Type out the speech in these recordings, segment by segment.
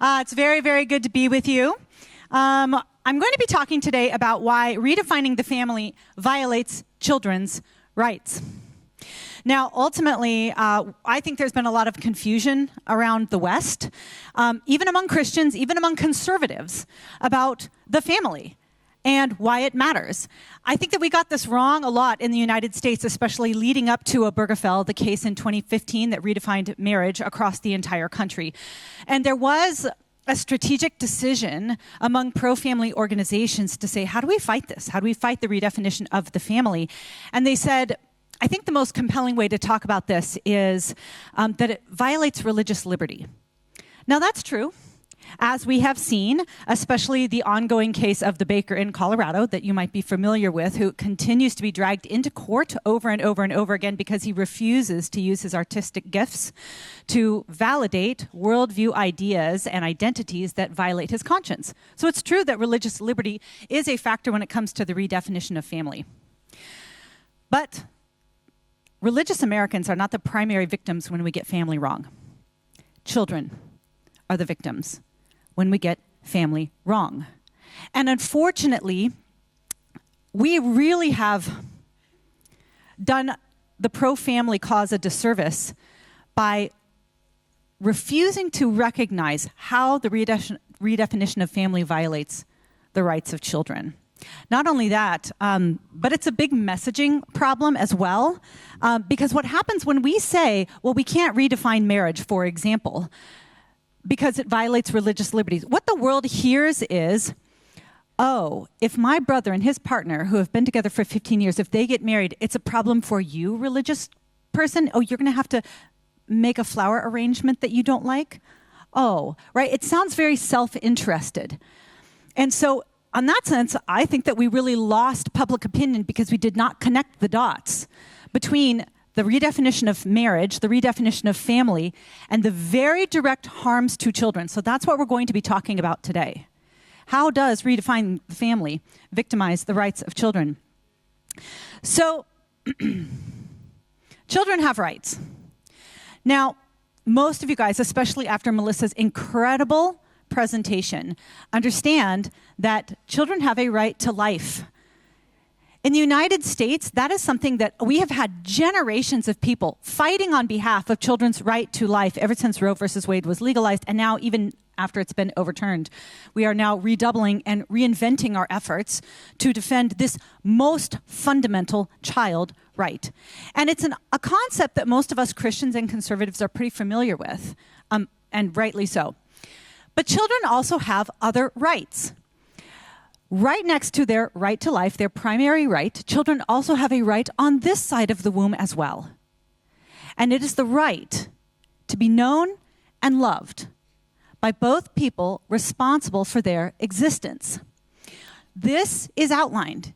It's very, very good to be with you. I'm going to be talking today about why redefining the family violates children's rights. Now, ultimately, I think there's been a lot of confusion around the West, even among Christians, even among conservatives, about the family and why it matters. I think that we got this wrong a lot in the United States, especially leading up to Obergefell, the case in 2015 that redefined marriage across the entire country. And there was a strategic decision among pro-family organizations to say, how do we fight this? How do we fight the redefinition of the family? And they said, I think the most compelling way to talk about this is that it violates religious liberty. Now, that's true. As we have seen, especially the ongoing case of the baker in Colorado that you might be familiar with, who continues to be dragged into court over and over and over again because he refuses to use his artistic gifts to validate worldview ideas and identities that violate his conscience. So it's true that religious liberty is a factor when it comes to the redefinition of family. But religious Americans are not the primary victims when we get family wrong. Children are the victims when we get family wrong. And unfortunately, we really have done the pro-family cause a disservice by refusing to recognize how the redefinition of family violates the rights of children. Not only that, but it's a big messaging problem as well, because what happens when we say, well, we can't redefine marriage, for example, because it violates religious liberties. What the world hears is, oh, if my brother and his partner, who have been together for 15 years, if they get married, it's a problem for you, religious person? Oh, you're going to have to make a flower arrangement that you don't like? Oh, right? It sounds very self-interested. And so, in that sense, I think that we really lost public opinion because we did not connect the dots between the redefinition of marriage, the redefinition of family, and the very direct harms to children. So that's what we're going to be talking about today. How does redefining the family victimize the rights of children? So, children have rights. Now, most of you guys, especially after Melissa's incredible presentation, understand that children have a right to life. In the United States, that is something that we have had generations of people fighting on behalf of children's right to life ever since Roe versus Wade was legalized, and now even after it's been overturned. We are now redoubling and reinventing our efforts to defend this most fundamental child right. And it's a concept that most of us Christians and conservatives are pretty familiar with, and rightly so. But children also have other rights. Right next to their right to life, their primary right, children also have a right on this side of the womb as well. And it is the right to be known and loved by both people responsible for their existence. This is outlined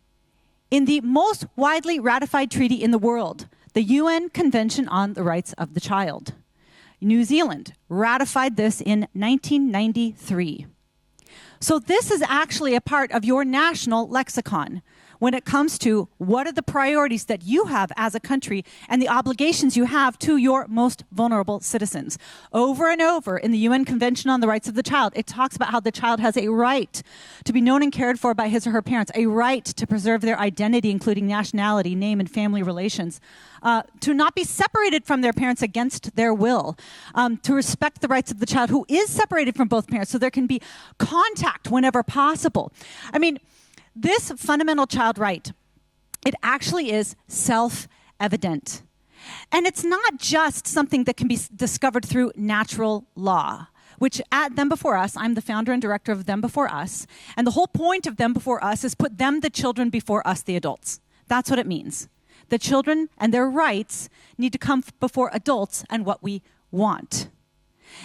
in the most widely ratified treaty in the world, the UN Convention on the Rights of the Child. New Zealand ratified this in 1993. So this is actually a part of your national lexicon when it comes to what are the priorities that you have as a country and the obligations you have to your most vulnerable citizens. Over and over in the UN Convention on the Rights of the Child, it talks about how the child has a right to be known and cared for by his or her parents, a right to preserve their identity, including nationality, name, and family relations, to not be separated from their parents against their will, to respect the rights of the child who is separated from both parents so there can be contact whenever possible. I mean, this fundamental child right, it actually is self-evident. And it's not just something that can be discovered through natural law, which at Them Before Us, I'm the founder and director of Them Before Us, and the whole point of Them Before Us is put them, the children, before us, the adults. That's what it means. The children and their rights need to come before adults and what we want.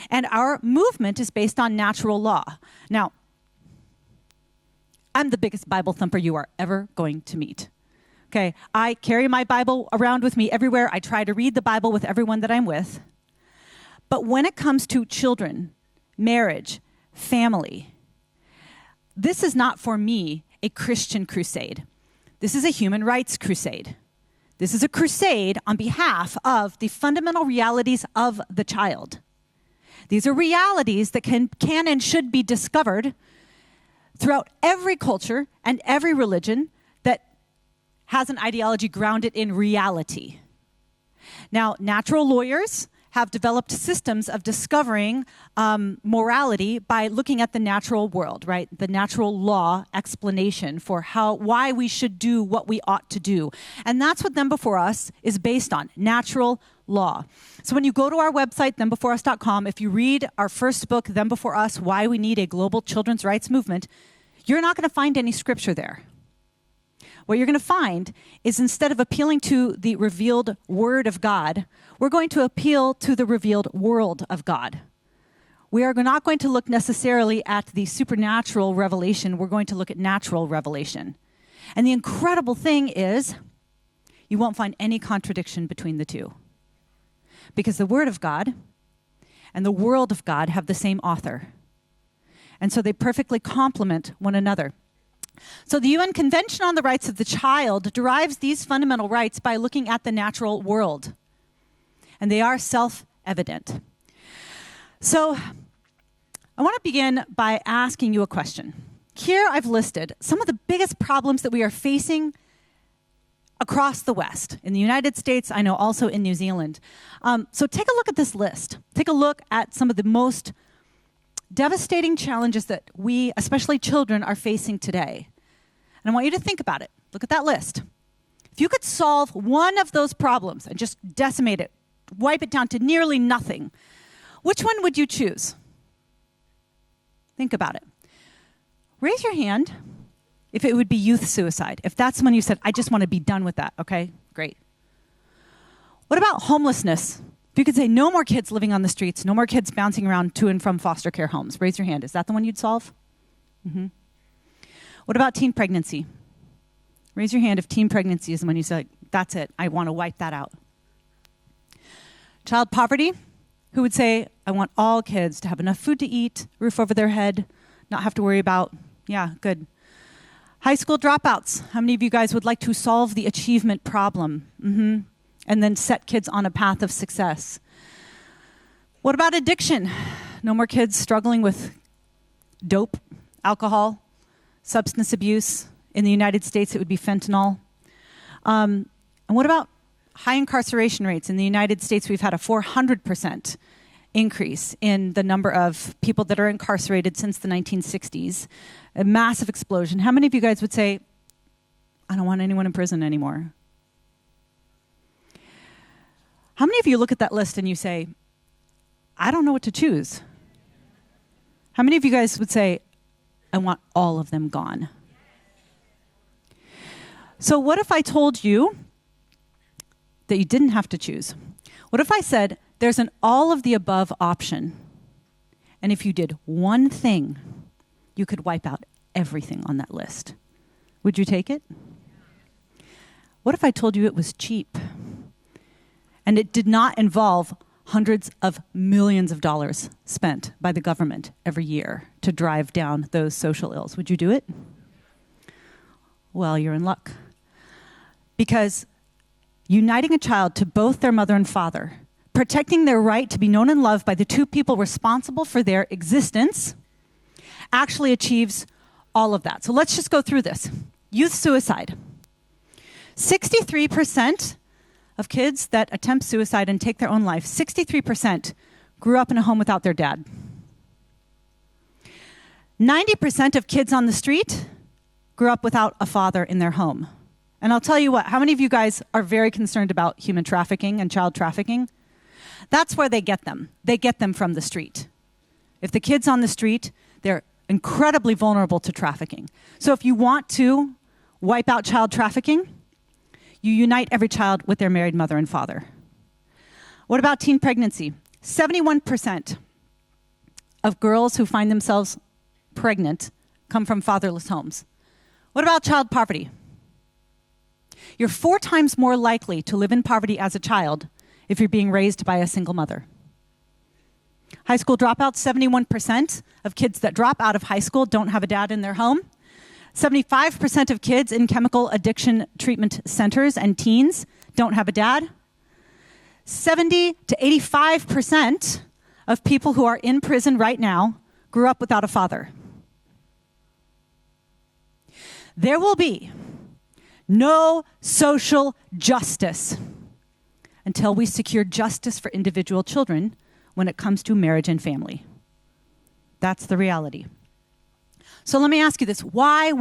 And our movement is based on natural law. Now, I'm the biggest Bible thumper you are ever going to meet. Okay, I carry my Bible around with me everywhere. I try to read the Bible with everyone that I'm with. But when it comes to children, marriage, family, this is not for me a Christian crusade. This is a human rights crusade. This is a crusade on behalf of the fundamental realities of the child. These are realities that can and should be discovered throughout every culture and every religion that has an ideology grounded in reality. Now, natural lawyers have developed systems of discovering morality by looking at the natural world, right? The natural law explanation for why we should do what we ought to do. And that's what Them Before Us is based on, natural law. So when you go to our website, thembeforeus.com, if you read our first book, Them Before Us, Why We Need a Global Children's Rights Movement, you're not going to find any scripture there. What you're going to find is instead of appealing to the revealed word of God, we're going to appeal to the revealed world of God. We are not going to look necessarily at the supernatural revelation. We're going to look at natural revelation. And the incredible thing is, you won't find any contradiction between the two. Because the Word of God and the world of God have the same author. And so they perfectly complement one another. So the UN Convention on the Rights of the Child derives these fundamental rights by looking at the natural world. And they are self-evident. So I want to begin by asking you a question. Here I've listed some of the biggest problems that we are facing across the West. In the United States, I know also in New Zealand. So take a look at this list. Take a look at some of the most devastating challenges that we, especially children, are facing today. And I want you to think about it. Look at that list. If you could solve one of those problems and just decimate it, wipe it down to nearly nothing, which one would you choose? Think about it. Raise your hand if it would be youth suicide. If that's when you said, I just want to be done with that. Okay, great. What about homelessness? If you could say no more kids living on the streets, no more kids bouncing around to and from foster care homes, raise your hand. Is that the one you'd solve? Mm-hmm. What about teen pregnancy? Raise your hand if teen pregnancy is the one you say, that's it, I want to wipe that out. Child poverty? Who would say, I want all kids to have enough food to eat, roof over their head, not have to worry about, yeah, good. High school dropouts. How many of you guys would like to solve the achievement problem? Mm-hmm. And then set kids on a path of success. What about addiction? No more kids struggling with dope, alcohol, substance abuse. In the United States, it would be fentanyl. And what about high incarceration rates? In the United States, we've had a 400% increase in the number of people that are incarcerated since the 1960s. A massive explosion. How many of you guys would say, I don't want anyone in prison anymore? How many of you look at that list and you say, I don't know what to choose? How many of you guys would say, I want all of them gone? So what if I told you that you didn't have to choose? What if I said, there's an all of the above option, and if you did one thing, you could wipe out everything on that list? Would you take it? What if I told you it was cheap? And it did not involve hundreds of millions of dollars spent by the government every year to drive down those social ills. Would you do it? Well, you're in luck. Because uniting a child to both their mother and father, protecting their right to be known and loved by the two people responsible for their existence, actually achieves all of that. So let's just go through this. Youth suicide. 63% of kids that attempt suicide and take their own life, 63% grew up in a home without their dad. 90% of kids on the street grew up without a father in their home. And I'll tell you what, how many of you guys are very concerned about human trafficking and child trafficking? That's where they get them. They get them from the street. If the kid's on the street, they're incredibly vulnerable to trafficking. So if you want to wipe out child trafficking, you unite every child with their married mother and father. What about teen pregnancy? 71% of girls who find themselves pregnant come from fatherless homes. What about child poverty? You're 4 times more likely to live in poverty as a child if you're being raised by a single mother. High school dropouts, 71% of kids that drop out of high school don't have a dad in their home. 75% of kids in chemical addiction treatment centers and teens don't have a dad. 70 to 85% of people who are in prison right now grew up without a father. There will be no social justice until we secure justice for individual children when it comes to marriage and family. That's the reality. So let me ask you this. Why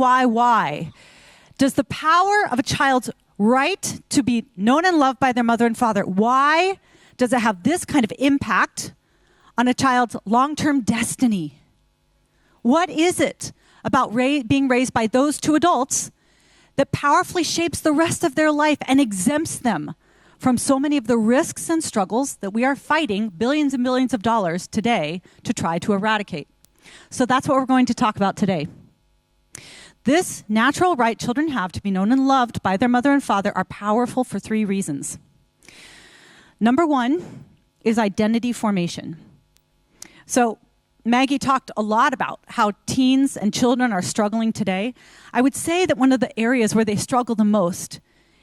does the power of a child's right to be known and loved by their mother and father, why does it have this kind of impact on a child's long-term destiny? What is it about being raised by those two adults that powerfully shapes the rest of their life and exempts them from so many of the risks and struggles that we are fighting billions and billions of dollars today to try to eradicate? So that's what we're going to talk about today. This natural right children have to be known and loved by their mother and father are powerful for three reasons. Number one is identity formation. So Maggie talked a lot about how teens and children are struggling today. I would say that one of the areas where they struggle the most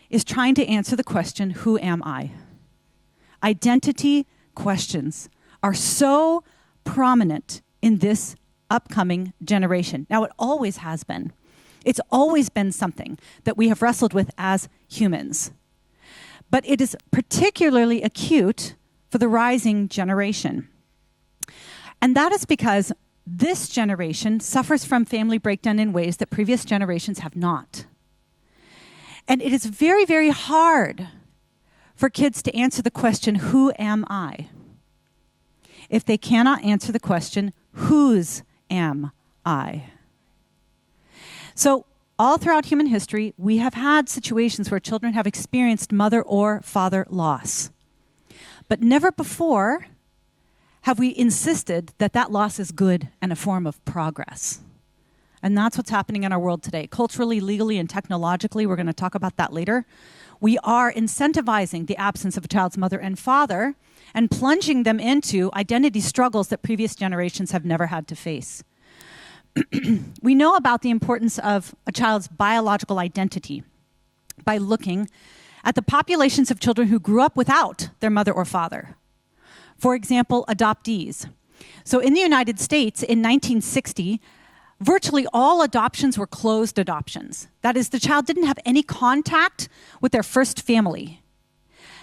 is trying to answer the question, who am I? Identity questions are so prominent in this upcoming generation. Now, it always has been. It's always been something that we have wrestled with as humans. But it is particularly acute for the rising generation. And that is because this generation suffers from family breakdown in ways that previous generations have not. And it is very, very hard for kids to answer the question, who am I? If they cannot answer the question, whose am I? So all throughout human history, we have had situations where children have experienced mother or father loss. But never before have we insisted that that loss is good and a form of progress. And that's what's happening in our world today. Culturally, legally, and technologically, we're going to talk about that later. We are incentivizing the absence of a child's mother and father and plunging them into identity struggles that previous generations have never had to face. We know about the importance of a child's biological identity by looking at the populations of children who grew up without their mother or father. For example, adoptees. So in the United States in 1960, virtually all adoptions were closed adoptions. That is, the child didn't have any contact with their first family.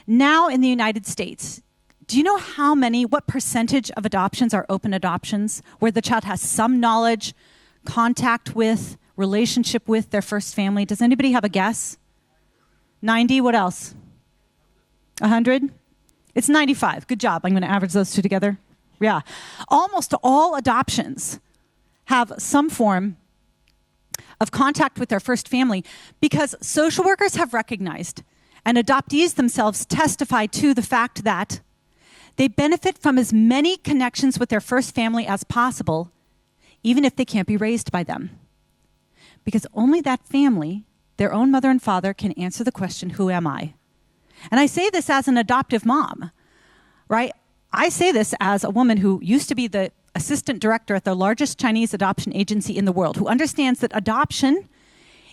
Now in the United States, do you know what percentage of adoptions are open adoptions, where the child has some knowledge, contact with, relationship with their first family? Does anybody have a guess? 90, what else? 100? It's 95. Good job. I'm going to average those two together. Yeah. Almost all adoptions have some form of contact with their first family because social workers have recognized, and adoptees themselves testify to the fact that they benefit from as many connections with their first family as possible, even if they can't be raised by them. Because only that family, their own mother and father, can answer the question, who am I? And I say this as an adoptive mom, right? I say this as a woman who used to be the assistant director at the largest Chinese adoption agency in the world, who understands that adoption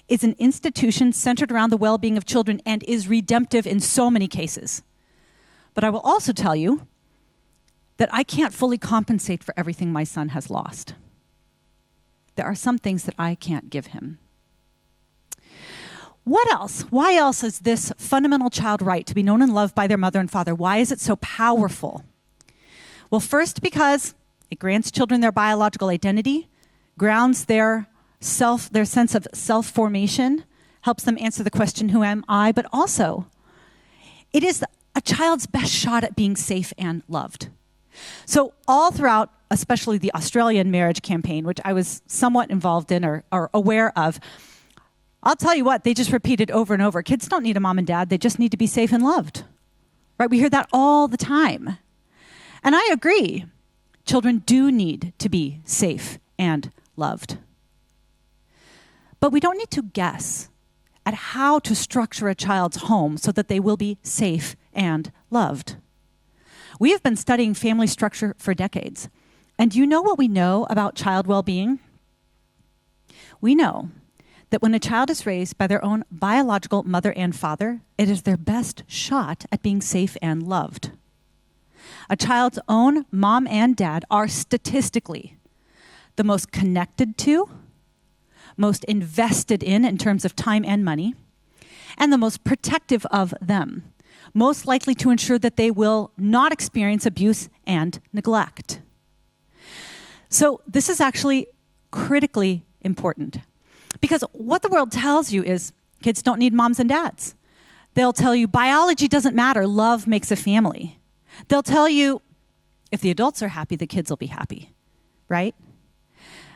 is an institution centered around the well-being of children and is redemptive in so many cases. But I will also tell you that I can't fully compensate for everything my son has lost. There are some things that I can't give him. What else? Why else is this fundamental child right to be known and loved by their mother and father? Why is it so powerful? Well, first, because it grants children their biological identity, grounds their sense of self-formation, helps them answer the question, who am I? But also, it is a child's best shot at being safe and loved. So all throughout, especially the Australian marriage campaign, which I was somewhat involved in or aware of, I'll tell you what, they just repeated over and over, kids don't need a mom and dad, they just need to be safe and loved. Right? We hear that all the time. And I agree. Children do need to be safe and loved. But we don't need to guess at how to structure a child's home so that they will be safe and loved. We have been studying family structure for decades. And do you know what we know about child well-being? We know that when a child is raised by their own biological mother and father, it is their best shot at being safe and loved. a child's own mom and dad are statistically the most connected to, most invested in terms of time and money, and the most protective of them, most likely to ensure that they will not experience abuse and neglect. So this is actually critically important, because what the world tells you is kids don't need moms and dads. They'll tell you biology doesn't matter, love makes a family. They'll tell you if the adults are happy, the kids will be happy, right?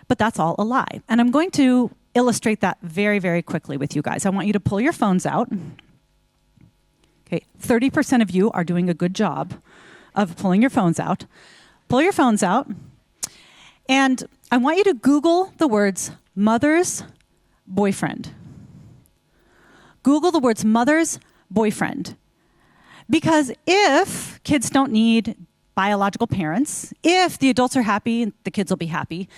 But that's all a lie. And I'm going to illustrate that very, very quickly with you guys. I want you to pull your phones out. Okay, 30% of you are doing a good job of pulling your phones out. Pull your phones out. And I want you to Google the words mother's boyfriend. Google the words mother's boyfriend. Because if kids don't need biological parents, if the adults are happy, the kids will be happy.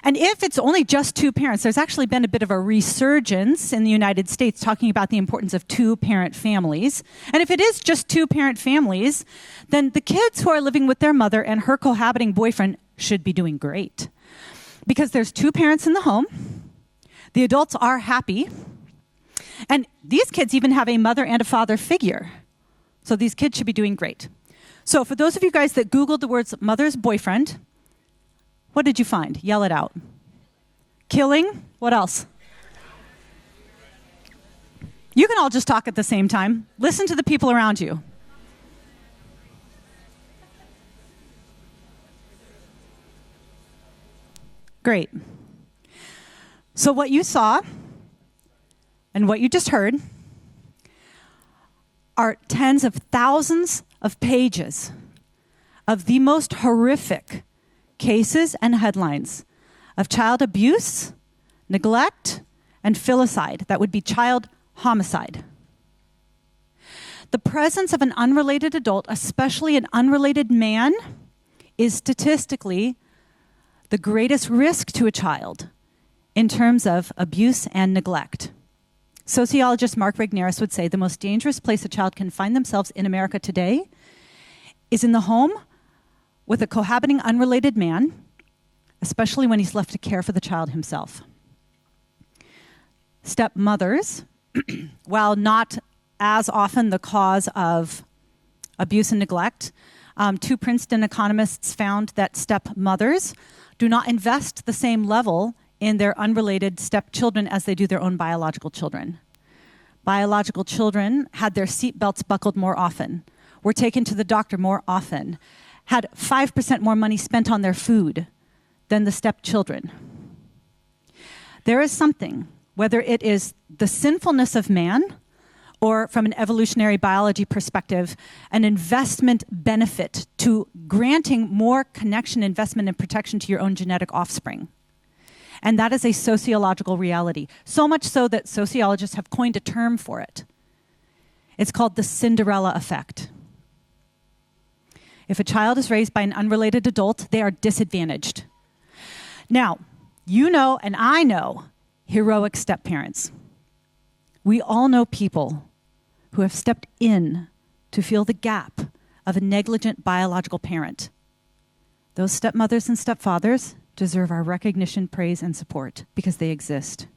And if it's only just two parents, there's actually been a bit of a resurgence in the United States talking about the importance of two-parent families. And if it is just two-parent families, then the kids who are living with their mother and her cohabiting boyfriend should be doing great. Because there's two parents in the home, the adults are happy, and these kids even have a mother and a father figure. So these kids should be doing great. So for those of you guys that Googled the words mother's boyfriend, what did you find? Yell it out. Killing. What else? You can all just talk at the same time. Listen to the people around you. Great. So what you saw and what you just heard are tens of thousands of pages of the most horrific cases and headlines of child abuse, neglect, and filicide. That would be child homicide. The presence of an unrelated adult, especially an unrelated man, is statistically the greatest risk to a child in terms of abuse and neglect. Sociologist Mark Regnerus would say the most dangerous place a child can find themselves in America today is in the home with a cohabiting unrelated man, especially when he's left to care for the child himself. Stepmothers, while not as often the cause of abuse and neglect, two Princeton economists found that stepmothers do not invest the same level in their unrelated stepchildren as they do their own biological children. Biological children had their seatbelts buckled more often, were taken to the doctor more often, had 5% more money spent on their food than the stepchildren. There is something, whether it is the sinfulness of man or from an evolutionary biology perspective, an investment benefit to granting more connection, investment, and protection to your own genetic offspring. And that is a sociological reality. So much so that sociologists have coined a term for it. It's called the Cinderella effect. If a child is raised by an unrelated adult, they are disadvantaged. Now, you know and I know heroic step-parents. We all know people who have stepped in to fill the gap of a negligent biological parent. Those stepmothers and stepfathers deserve our recognition, praise, and support because they exist.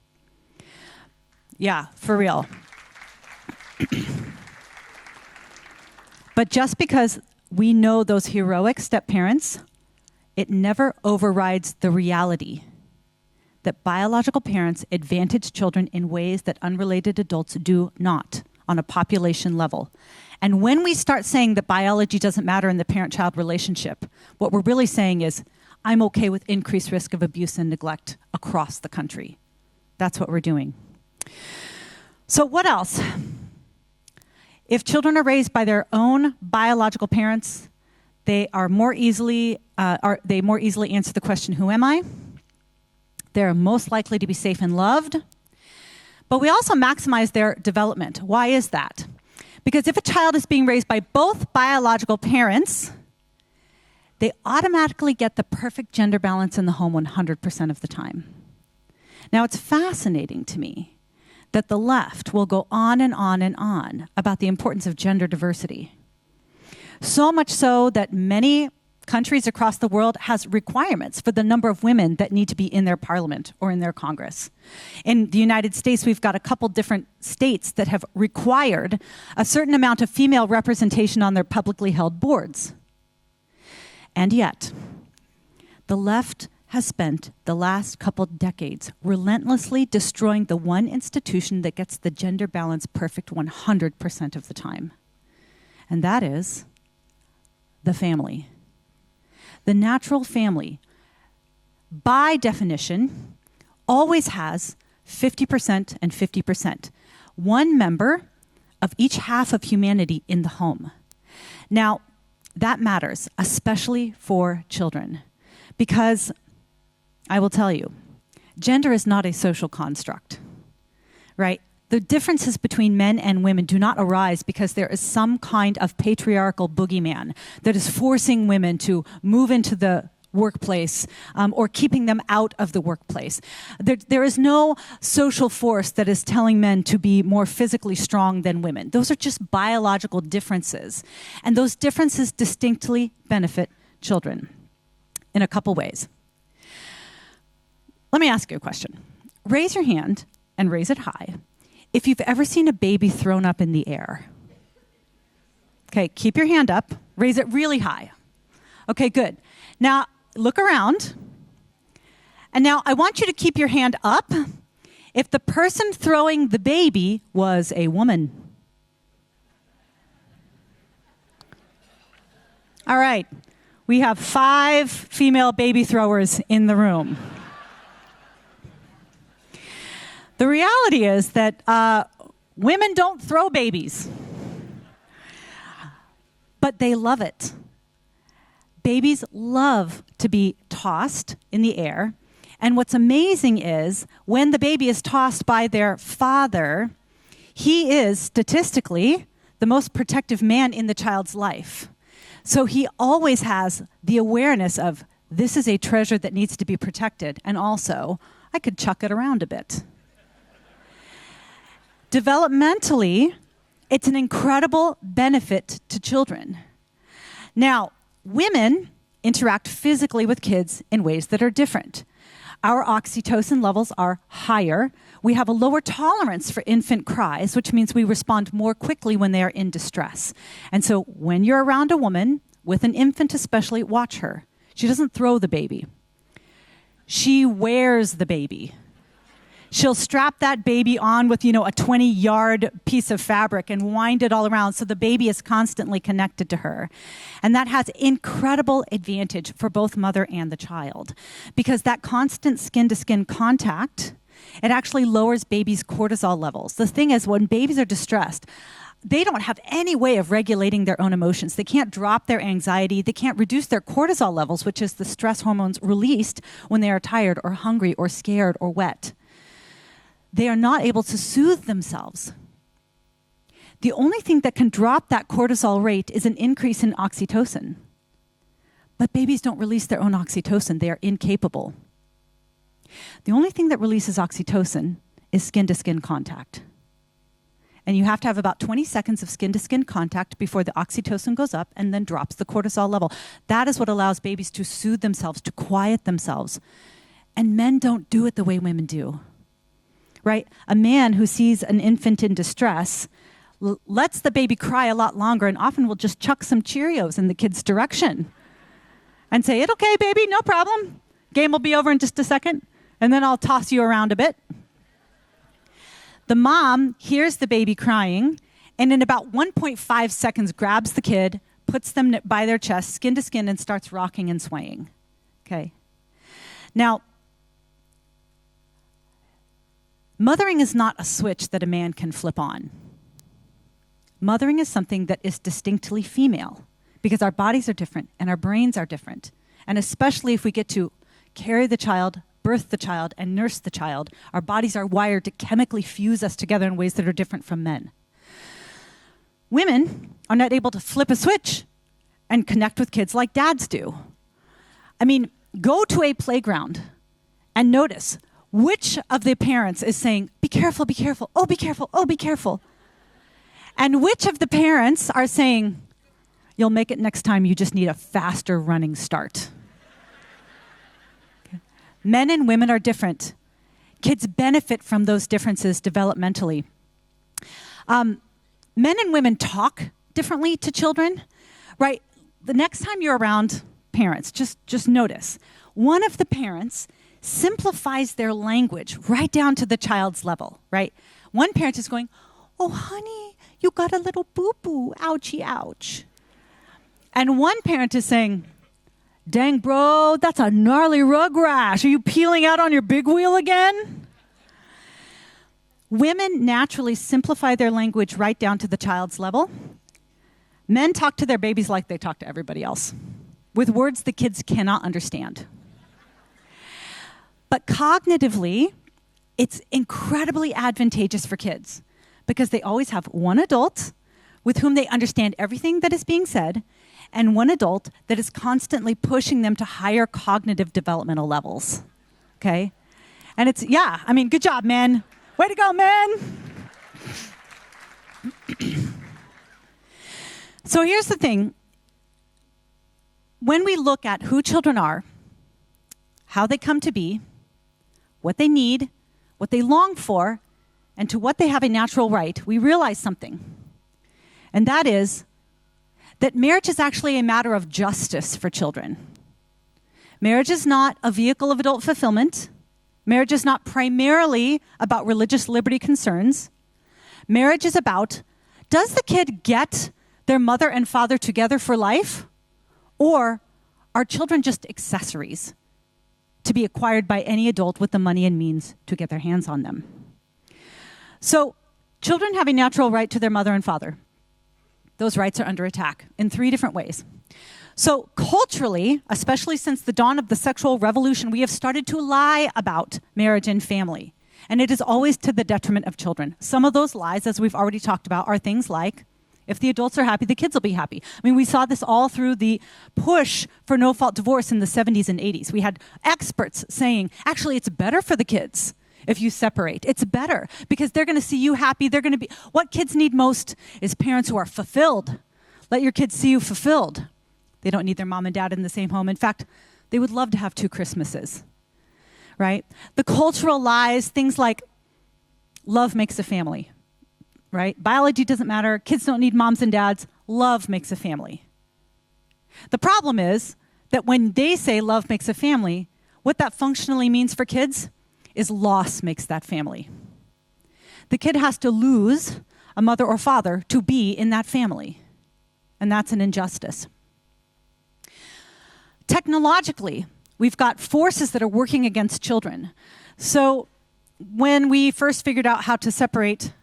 Yeah, for real. But just because we know those heroic step-parents, it never overrides the reality that biological parents advantage children in ways that unrelated adults do not on a population level. And when we start saying that biology doesn't matter in the parent-child relationship, what we're really saying is, I'm okay with increased risk of abuse and neglect across the country. That's what we're doing. So what else? If children are raised by their own biological parents, they more easily answer the question, who am I? They're most likely to be safe and loved. But we also maximize their development. Why is that? Because if a child is being raised by both biological parents, they automatically get the perfect gender balance in the home 100% of the time. Now, it's fascinating to me that the left will go on and on and on about the importance of gender diversity. So much so that many countries across the world has requirements for the number of women that need to be in their parliament or in their Congress. In the United States, we've got a couple different states that have required a certain amount of female representation on their publicly held boards. And yet, the left has spent the last couple decades relentlessly destroying the one institution that gets the gender balance perfect 100% of the time. And that is the family. The natural family, by definition, always has 50% and 50%. One member of each half of humanity in the home. Now, that matters, especially for children, because I will tell you, gender is not a social construct, right? The differences between men and women do not arise because there is some kind of patriarchal boogeyman that is forcing women to move into the workplace or keeping them out of the workplace. There is no social force that is telling men to be more physically strong than women. Those are just biological differences. And those differences distinctly benefit children in a couple ways. Let me ask you a question. Raise your hand and raise it high if you've ever seen a baby thrown up in the air. Okay, keep your hand up. Raise it really high. Okay, good. Now, look around. And now I want you to keep your hand up if the person throwing the baby was a woman. All right. We have 5 female baby throwers in the room. The reality is that women don't throw babies, but they love it. Babies love to be tossed in the air. And what's amazing is when the baby is tossed by their father, he is statistically the most protective man in the child's life. So he always has the awareness of this is a treasure that needs to be protected. And also, I could chuck it around a bit. Developmentally, it's an incredible benefit to children. Now, women interact physically with kids in ways that are different. Our oxytocin levels are higher. We have a lower tolerance for infant cries, which means we respond more quickly when they are in distress. And so when you're around a woman, with an infant especially, watch her. She doesn't throw the baby. She wears the baby. She'll strap that baby on with, a 20-yard piece of fabric and wind it all around so the baby is constantly connected to her. And that has incredible advantage for both mother and the child because that constant skin-to-skin contact, it actually lowers babies' cortisol levels. The thing is, when babies are distressed, they don't have any way of regulating their own emotions. They can't drop their anxiety. They can't reduce their cortisol levels, which is the stress hormones released when they are tired or hungry or scared or wet. They are not able to soothe themselves. The only thing that can drop that cortisol rate is an increase in oxytocin. But babies don't release their own oxytocin. They are incapable. The only thing that releases oxytocin is skin-to-skin contact. And you have to have about 20 seconds of skin-to-skin contact before the oxytocin goes up and then drops the cortisol level. That is what allows babies to soothe themselves, to quiet themselves. And men don't do it the way women do. Right? A man who sees an infant in distress lets the baby cry a lot longer and often will just chuck some Cheerios in the kid's direction and say, "It's okay, baby, no problem. Game will be over in just a second, and then I'll toss you around a bit." The mom hears the baby crying and in about 1.5 seconds grabs the kid, puts them by their chest, skin to skin, and starts rocking and swaying. Okay? Now, mothering is not a switch that a man can flip on. Mothering is something that is distinctly female because our bodies are different and our brains are different. And especially if we get to carry the child, birth the child, and nurse the child, our bodies are wired to chemically fuse us together in ways that are different from men. Women are not able to flip a switch and connect with kids like dads do. I mean, go to a playground and notice which of the parents is saying, "Be careful, be careful, oh, be careful, oh, be careful." And which of the parents are saying, You'll make it next time. You just need a faster running start. Okay. Men and women are different. Kids benefit from those differences developmentally. Men and women talk differently to children, right? The next time you're around parents, just notice. One of the parents simplifies their language right down to the child's level, right? One parent is going, "Oh, honey, you got a little boo-boo, ouchie, ouch." And one parent is saying, "Dang, bro, that's a gnarly rug rash. Are you peeling out on your big wheel again?" Women naturally simplify their language right down to the child's level. Men talk to their babies like they talk to everybody else, with words the kids cannot understand. But cognitively, it's incredibly advantageous for kids because they always have one adult with whom they understand everything that is being said and one adult that is constantly pushing them to higher cognitive developmental levels, okay? And it's, good job, men. Way to go, men. So here's the thing. When we look at who children are, how they come to be, what they need, what they long for, and to what they have a natural right, we realize something. And that is that marriage is actually a matter of justice for children. Marriage is not a vehicle of adult fulfillment. Marriage is not primarily about religious liberty concerns. Marriage is about, does the kid get their mother and father together for life? Or are children just accessories to be acquired by any adult with the money and means to get their hands on them? So children have a natural right to their mother and father. Those rights are under attack in 3 different ways. So culturally, especially since the dawn of the sexual revolution, we have started to lie about marriage and family. And it is always to the detriment of children. Some of those lies, as we've already talked about, are things like, if the adults are happy, the kids will be happy. I mean, we saw this all through the push for no-fault divorce in the 70s and 80s. We had experts saying, actually, it's better for the kids if you separate. It's better because they're going to see you happy. They're going to be, what kids need most is parents who are fulfilled. Let your kids see you fulfilled. They don't need their mom and dad in the same home. In fact, they would love to have 2 Christmases, right? The cultural lies, things like love makes a family, right? Biology doesn't matter. Kids don't need moms and dads. Love makes a family. The problem is that when they say love makes a family, what that functionally means for kids is loss makes that family. The kid has to lose a mother or father to be in that family, and that's an injustice. Technologically, we've got forces that are working against children. So when we first figured out how to separate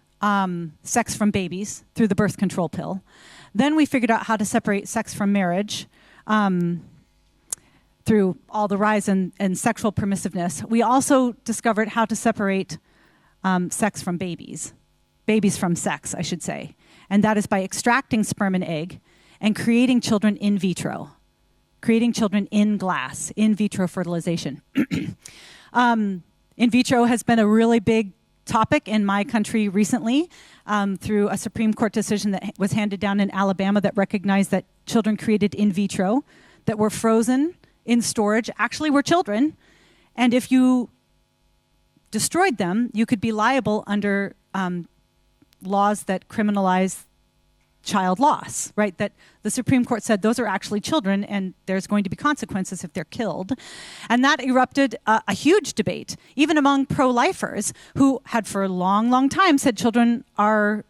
sex from babies through the birth control pill, then we figured out how to separate sex from marriage through all the rise in sexual permissiveness. We also discovered how to separate sex from babies from sex, I should say. And that is by extracting sperm and egg and creating children in vitro. Creating children in glass, in vitro fertilization. In vitro has been a really big topic in my country recently through a Supreme Court decision that was handed down in Alabama that recognized that children created in vitro that were frozen in storage actually were children. And if you destroyed them, you could be liable under laws that criminalize child loss, right? That the Supreme Court said those are actually children and there's going to be consequences if they're killed. And that erupted a huge debate, even among pro-lifers who had for a long, long time said children are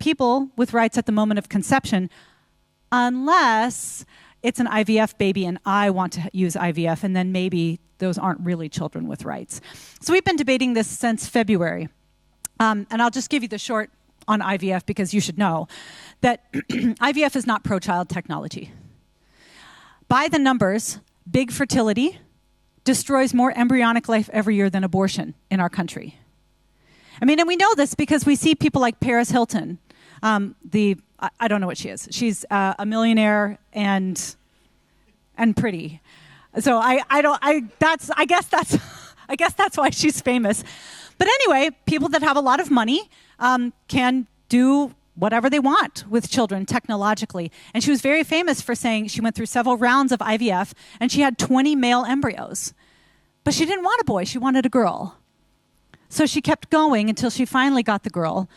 people with rights at the moment of conception unless it's an IVF baby and I want to use IVF, and then maybe those aren't really children with rights. So we've been debating this since February. And I'll just give you the short on IVF because you should know that IVF is not pro-child technology. By the numbers, big fertility destroys more embryonic life every year than abortion in our country. I mean, and we know this because we see people like Paris Hilton. I don't know what she is. She's a millionaire and pretty. So I guess that's why she's famous. But anyway, people that have a lot of money can do whatever they want with children technologically. And she was very famous for saying she went through several rounds of IVF and she had 20 male embryos. But she didn't want a boy, she wanted a girl. So she kept going until she finally got the girl.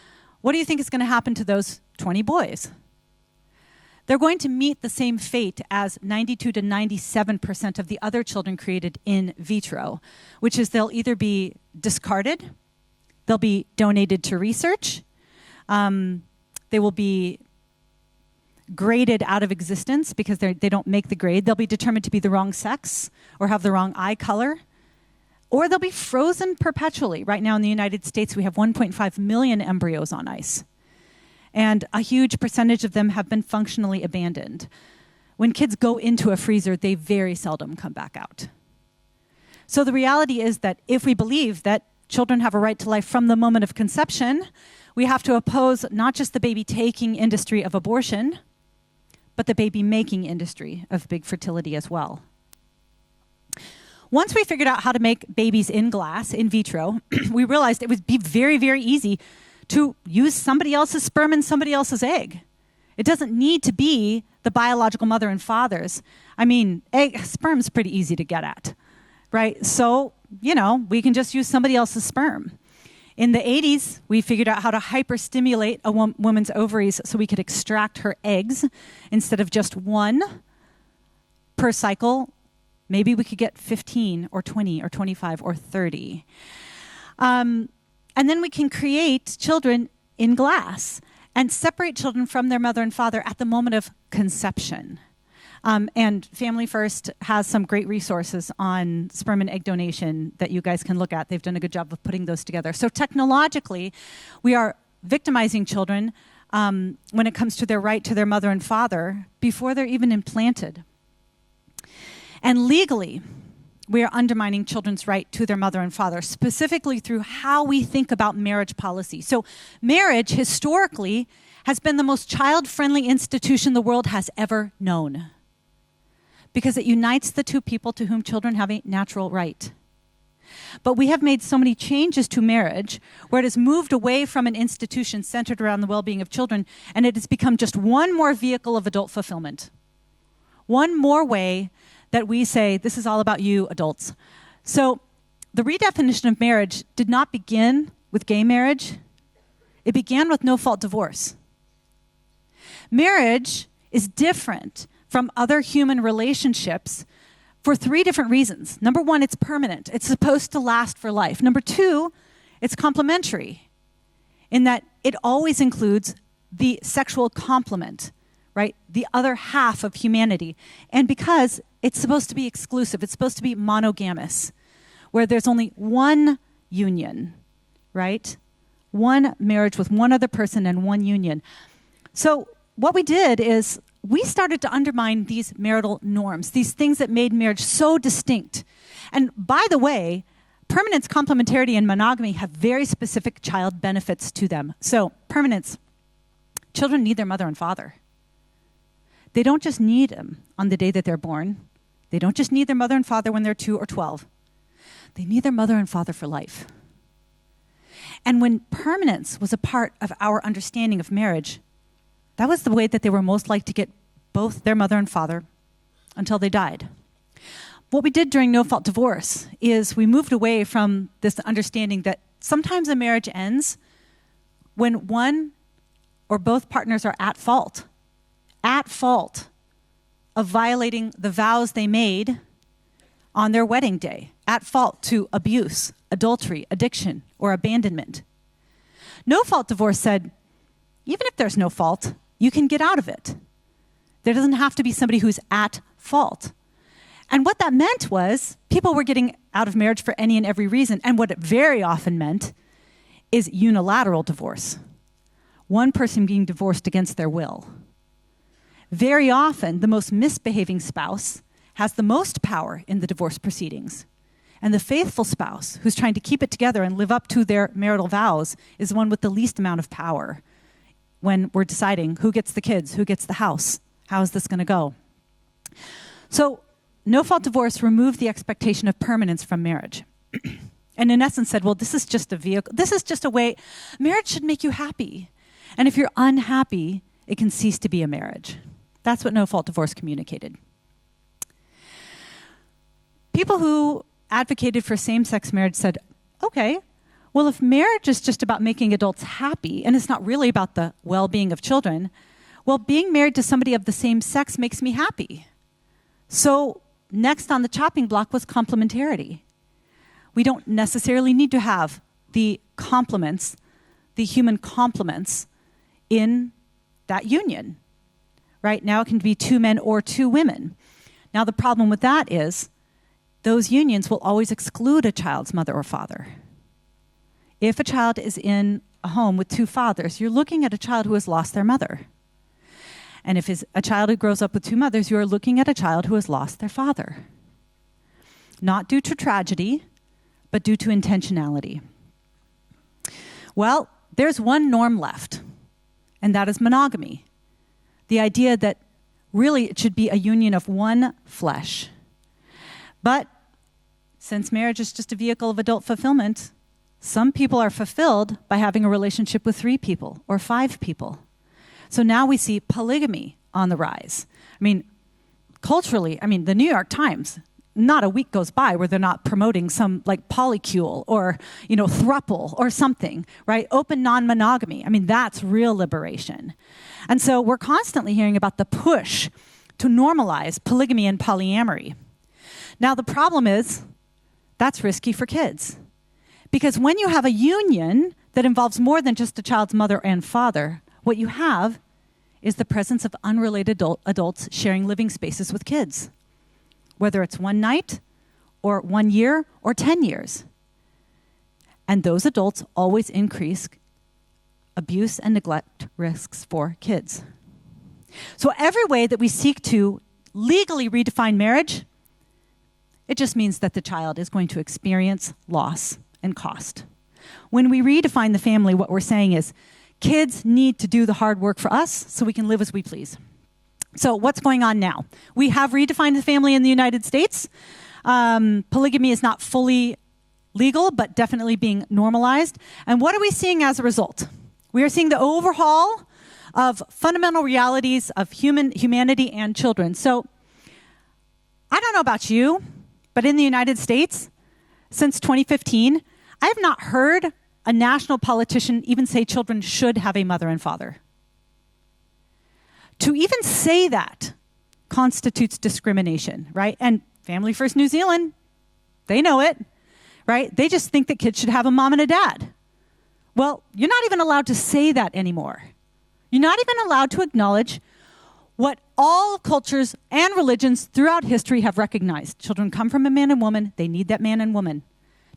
What do you think is going to happen to those 20 boys? They're going to meet the same fate as 92 to 97% of the other children created in vitro, which is they'll either be discarded, they'll be donated to research, they will be graded out of existence because they don't make the grade. They'll be determined to be the wrong sex or have the wrong eye color, or they'll be frozen perpetually. Right now in the United States, we have 1.5 million embryos on ice. And a huge percentage of them have been functionally abandoned. When kids go into a freezer, they very seldom come back out. So the reality is that if we believe that children have a right to life from the moment of conception, we have to oppose not just the baby-taking industry of abortion, but the baby-making industry of big fertility as well. Once we figured out how to make babies in glass, in vitro, we realized it would be very, very easy to use somebody else's sperm and somebody else's egg. It doesn't need to be the biological mother and fathers. I mean, sperm's pretty easy to get at, right? So, we can just use somebody else's sperm. In the 80s, we figured out how to hyperstimulate a woman's ovaries so we could extract her eggs instead of just one per cycle. Maybe we could get 15 or 20 or 25 or 30. And then we can create children in glass and separate children from their mother and father at the moment of conception. And Family First has some great resources on sperm and egg donation that you guys can look at. They've done a good job of putting those together. So technologically, we are victimizing children when it comes to their right to their mother and father before they're even implanted. And legally, we are undermining children's right to their mother and father, specifically through how we think about marriage policy. So marriage, historically, has been the most child-friendly institution the world has ever known because it unites the two people to whom children have a natural right. But we have made so many changes to marriage where it has moved away from an institution centered around the well-being of children, and it has become just one more vehicle of adult fulfillment. One more way that we say, this is all about you, adults. So the redefinition of marriage did not begin with gay marriage. It began with no-fault divorce. Marriage is different from other human relationships for 3 different reasons. Number 1, it's permanent. It's supposed to last for life. Number 2, it's complementary in that it always includes the sexual complement, right? The other half of humanity. And because it's supposed to be exclusive, it's supposed to be monogamous, where there's only one union, right? One marriage with one other person and one union. So what we did is we started to undermine these marital norms, these things that made marriage so distinct. And by the way, permanence, complementarity, and monogamy have very specific child benefits to them. So permanence, children need their mother and father. They don't just need them on the day that they're born. They don't just need their mother and father when they're 2 or 12. They need their mother and father for life. And when permanence was a part of our understanding of marriage, that was the way that they were most likely to get both their mother and father until they died. What we did during no-fault divorce is we moved away from this understanding that sometimes a marriage ends when one or both partners are at fault of violating the vows they made on their wedding day, at fault to abuse, adultery, addiction, or abandonment. No-fault divorce said, even if there's no fault, you can get out of it. There doesn't have to be somebody who's at fault. And what that meant was people were getting out of marriage for any and every reason. And what it very often meant is unilateral divorce. One person being divorced against their will. Very often, the most misbehaving spouse has the most power in the divorce proceedings. And the faithful spouse, who's trying to keep it together and live up to their marital vows, is the one with the least amount of power when we're deciding who gets the kids, who gets the house, how is this going to go. So no-fault divorce removed the expectation of permanence from marriage. And in essence said, well, this is just a vehicle. This is just a way. Marriage should make you happy. And if you're unhappy, it can cease to be a marriage. That's what no-fault divorce communicated. People who advocated for same-sex marriage said, okay, well, if marriage is just about making adults happy and it's not really about the well-being of children, well, being married to somebody of the same sex makes me happy. So next on the chopping block was complementarity. We don't necessarily need to have the complements, the human complements in that union. Right now it can be 2 men or 2 women. Now the problem with that is those unions will always exclude a child's mother or father. If a child is in a home with 2 fathers, you're looking at a child who has lost their mother. And if it's a child who grows up with 2 mothers, you are looking at a child who has lost their father. Not due to tragedy, but due to intentionality. Well, there's one norm left, and that is monogamy. The idea that really it should be a union of one flesh. But since marriage is just a vehicle of adult fulfillment, some people are fulfilled by having a relationship with 3 people or 5 people. So now we see polygamy on the rise. I mean, culturally, the New York Times, not a week goes by where they're not promoting some like polycule or, throuple or something, right? Open non-monogamy. That's real liberation. And so we're constantly hearing about the push to normalize polygamy and polyamory. Now the problem is that's risky for kids. Because when you have a union that involves more than just a child's mother and father, what you have is the presence of unrelated adults sharing living spaces with kids, whether it's one night or 1 year or 10 years. And those adults always increase abuse and neglect risks for kids. So every way that we seek to legally redefine marriage, it just means that the child is going to experience loss and cost. When we redefine the family, what we're saying is kids need to do the hard work for us so we can live as we please. So what's going on now? We have redefined the family in the United States. Polygamy is not fully legal, but definitely being normalized. And what are we seeing as a result? We are seeing the overhaul of fundamental realities of humanity and children. So I don't know about you, but in the United States, since 2015, I have not heard a national politician even say children should have a mother and father. To even say that constitutes discrimination, right? And Family First New Zealand, they know it, right? They just think that kids should have a mom and a dad. Well, you're not even allowed to say that anymore. You're not even allowed to acknowledge what all cultures and religions throughout history have recognized. Children come from a man and woman. They need that man and woman.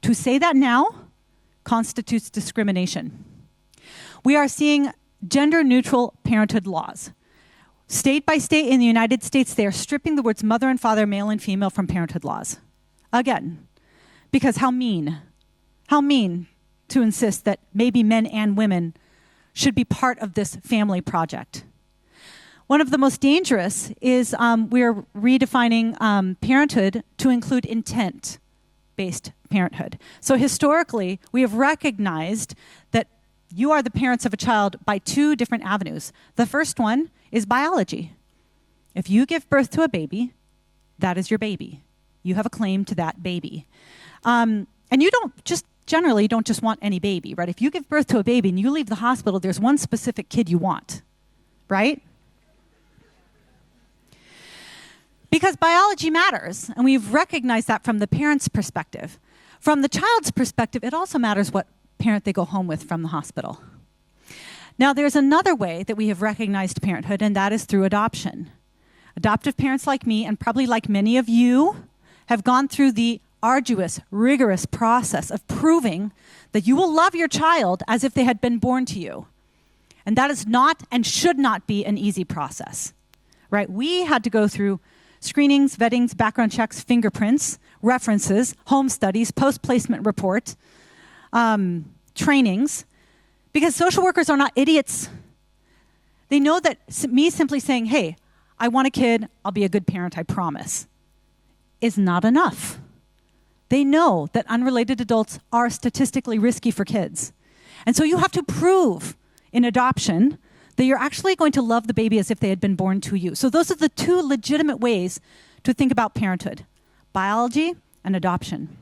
To say that now constitutes discrimination. We are seeing gender-neutral parenthood laws. State by state in the United States, they are stripping the words mother and father, male and female from parenthood laws. Again, because how mean to insist that maybe men and women should be part of this family project. One of the most dangerous is we're redefining parenthood to include intent-based parenthood. So historically, we have recognized that you are the parents of a child by 2 different avenues. The first one is biology. If you give birth to a baby, that is your baby. You have a claim to that baby. And you don't just want any baby, right? If you give birth to a baby and you leave the hospital, there's one specific kid you want, right? Because biology matters, and we've recognized that from the parent's perspective. From the child's perspective, it also matters what parent they go home with from the hospital. Now, there's another way that we have recognized parenthood, and that is through adoption. Adoptive parents like me, and probably like many of you, have gone through the arduous, rigorous process of proving that you will love your child as if they had been born to you. And that is not and should not be an easy process, right? We had to go through screenings, vettings, background checks, fingerprints, references, home studies, post-placement report, trainings, because social workers are not idiots. They know that me simply saying, hey, I want a kid, I'll be a good parent, I promise, is not enough. They know that unrelated adults are statistically risky for kids. And so you have to prove in adoption, that you're actually going to love the baby as if they had been born to you. So those are the two legitimate ways to think about parenthood: biology and adoption.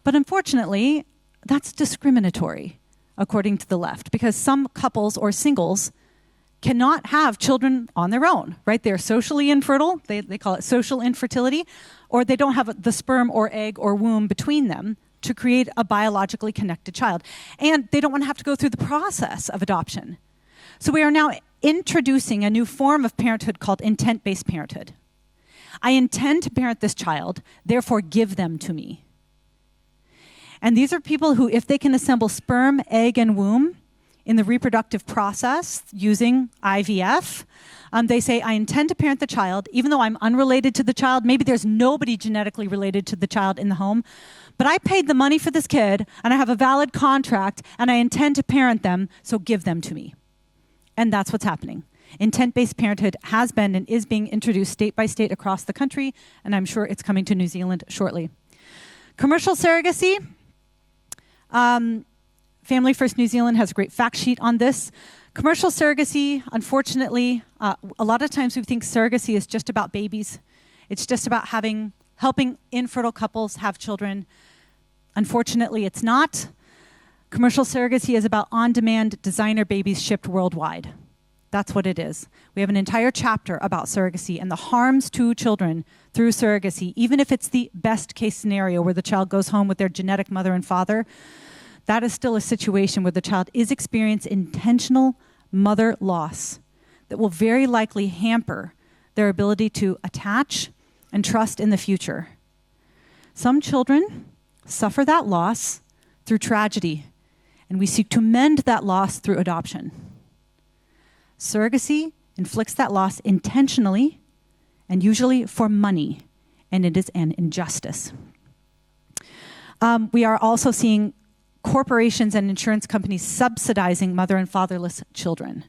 But unfortunately, that's discriminatory, according to the left, because some couples or singles cannot have children on their own, right? They're socially infertile, they call it social infertility, or they don't have the sperm or egg or womb between them to create a biologically connected child. And they don't want to have to go through the process of adoption. So we are now introducing a new form of parenthood called intent-based parenthood. I intend to parent this child, therefore give them to me. And these are people who, if they can assemble sperm, egg, and womb in the reproductive process using IVF, they say, I intend to parent the child, even though I'm unrelated to the child. Maybe there's nobody genetically related to the child in the home, but I paid the money for this kid, and I have a valid contract, and I intend to parent them, so give them to me. And that's what's happening. Intent-based parenthood has been and is being introduced state by state across the country, and I'm sure it's coming to New Zealand shortly. Commercial surrogacy. Family First New Zealand has a great fact sheet on this. Commercial surrogacy, unfortunately, a lot of times we think surrogacy is just about babies. It's just about helping infertile couples have children. Unfortunately, it's not. Commercial surrogacy is about on-demand designer babies shipped worldwide. That's what it is. We have an entire chapter about surrogacy and the harms to children through surrogacy, even if it's the best case scenario where the child goes home with their genetic mother and father. That is still a situation where the child is experiencing intentional mother loss that will very likely hamper their ability to attach and trust in the future. Some children suffer that loss through tragedy, and we seek to mend that loss through adoption. Surrogacy inflicts that loss intentionally and usually for money, and it is an injustice. We are also seeing corporations and insurance companies subsidizing mother and fatherless children,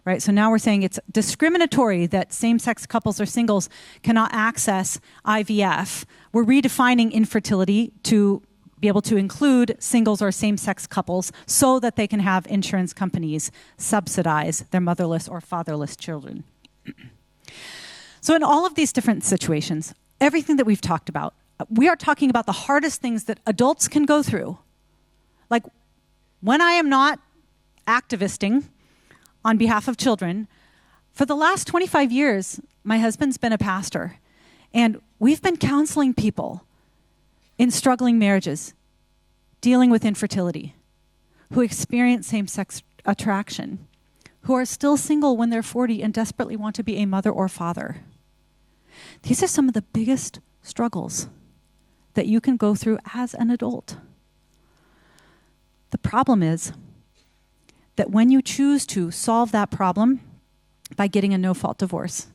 right? So now we're saying it's discriminatory that same-sex couples or singles cannot access IVF. We're redefining infertility to be able to include singles or same-sex couples so that they can have insurance companies subsidize their motherless or fatherless children. So in all of these different situations, everything that we've talked about, we are talking about the hardest things that adults can go through. Like when I am not activisting on behalf of children, for the last 25 years, my husband's been a pastor, and we've been counseling people in struggling marriages, dealing with infertility, who experience same-sex attraction, who are still single when they're 40 and desperately want to be a mother or father. These are some of the biggest struggles that you can go through as an adult. The problem is that when you choose to solve that problem by getting a no-fault divorce,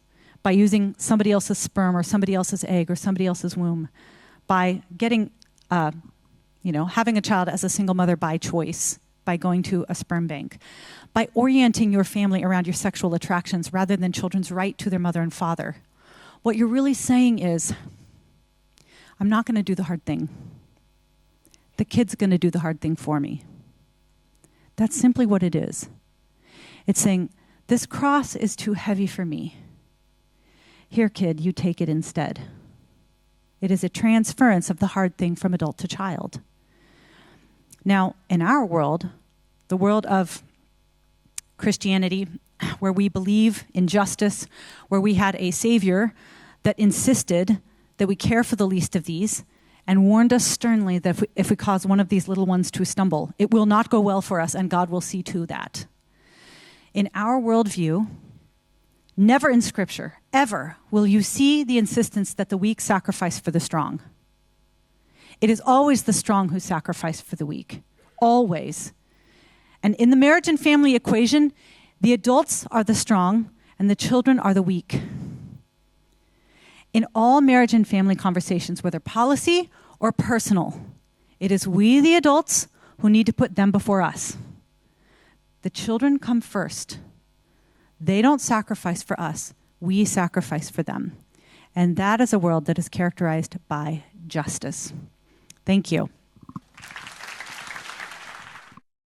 by using somebody else's sperm or somebody else's egg or somebody else's womb, by getting, having a child as a single mother by choice, by going to a sperm bank, by orienting your family around your sexual attractions rather than children's right to their mother and father, what you're really saying is, I'm not going to do the hard thing. The kid's going to do the hard thing for me. That's simply what it is. It's saying, this cross is too heavy for me. Here, kid, you take it instead. It is a transference of the hard thing from adult to child. Now, in our world, the world of Christianity, where we believe in justice, where we had a Savior that insisted that we care for the least of these and warned us sternly that if we cause one of these little ones to stumble, it will not go well for us and God will see to that. In our worldview, never in Scripture, ever, will you see the insistence that the weak sacrifice for the strong. It is always the strong who sacrifice for the weak. Always. And in the marriage and family equation, the adults are the strong and the children are the weak. In all marriage and family conversations, whether policy or personal, it is we, the adults, who need to put them before us. The children come first. They don't sacrifice for us. We sacrifice for them. And that is a world that is characterized by justice. Thank you.